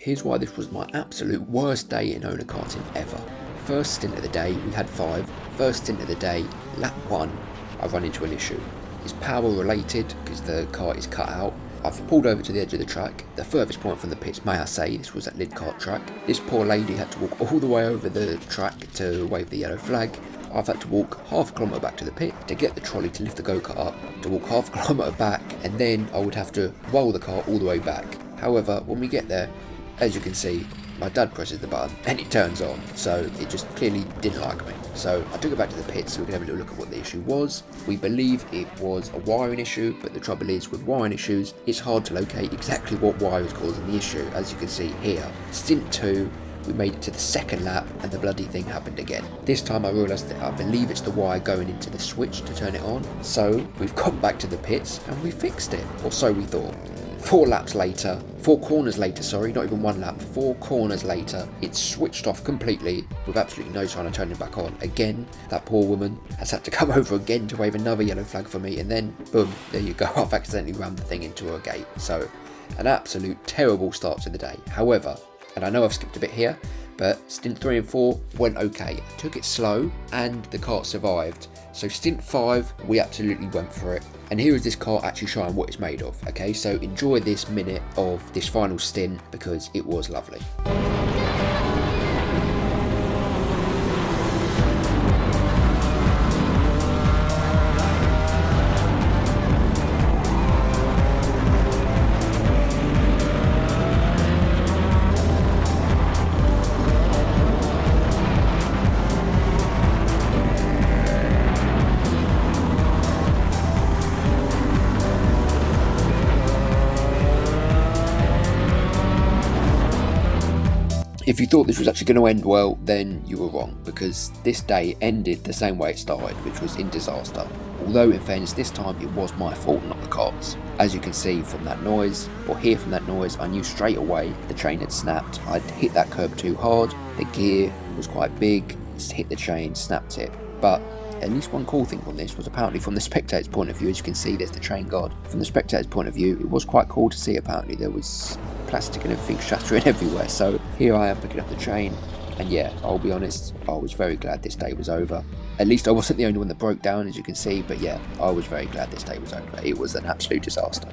Here's why this was my absolute worst day in owner karting ever. First stint of the day, we had 5. First stint of the day, lap 1, I run into an issue. It's power related because the kart is cut out. I've pulled over to the edge of the track, the furthest point from the pits, may I say. This was at Lid Kart track. This poor lady had to walk all the way over the track to wave the yellow flag. I've had to walk half a kilometre back to the pit to get the trolley to lift the go-kart up, to walk half a kilometre back, and then I would have to roll the car all the way back. However, when we get there, as you can see, my dad presses the button and it turns on, so it just clearly didn't like me. So I took it back to the pits so we can have a little look at what the issue was. We believe it was a wiring issue, but the trouble is with wiring issues, it's hard to locate exactly what wire is causing the issue. As you can see here, stint 2, we made it to the second lap and the bloody thing happened again. This time I realised that I believe it's the wire going into the switch to turn it on. So we've gone back to the pits and we fixed it, or so we thought. 4 corners later, sorry, not even 1 lap, 4 corners later, it's switched off completely with absolutely no sign of turning back on. Again, that poor woman has had to come over again to wave another yellow flag for me, and then boom, there you go, I've accidentally rammed the thing into her gate. So an absolute terrible start to the day. However, and I know I've skipped a bit here, but stint 3 and 4 went okay. I took it slow and the kart survived. So stint 5, we absolutely went for it. And here is this kart actually showing what it's made of. Okay, so enjoy this minute of this final stint because it was lovely. If you thought this was actually going to end well, then you were wrong, because this day ended the same way it started, which was in disaster. Although in fairness, this time it was my fault, not the cart's. As you can see from that noise, or hear from that noise, I knew straight away the chain had snapped. I'd hit that curb too hard, the gear was quite big, hit the chain, snapped it. But at least one cool thing from this was apparently from the spectator's point of view, as you can see there's the chain guard. From the spectator's point of view, it was quite cool to see. Apparently there was plastic and everything shattering everywhere. So here I am picking up the chain, and yeah, I'll be honest, I was very glad this day was over. At least I wasn't the only one that broke down, as you can see, but yeah, I was very glad this day was over. It was an absolute disaster.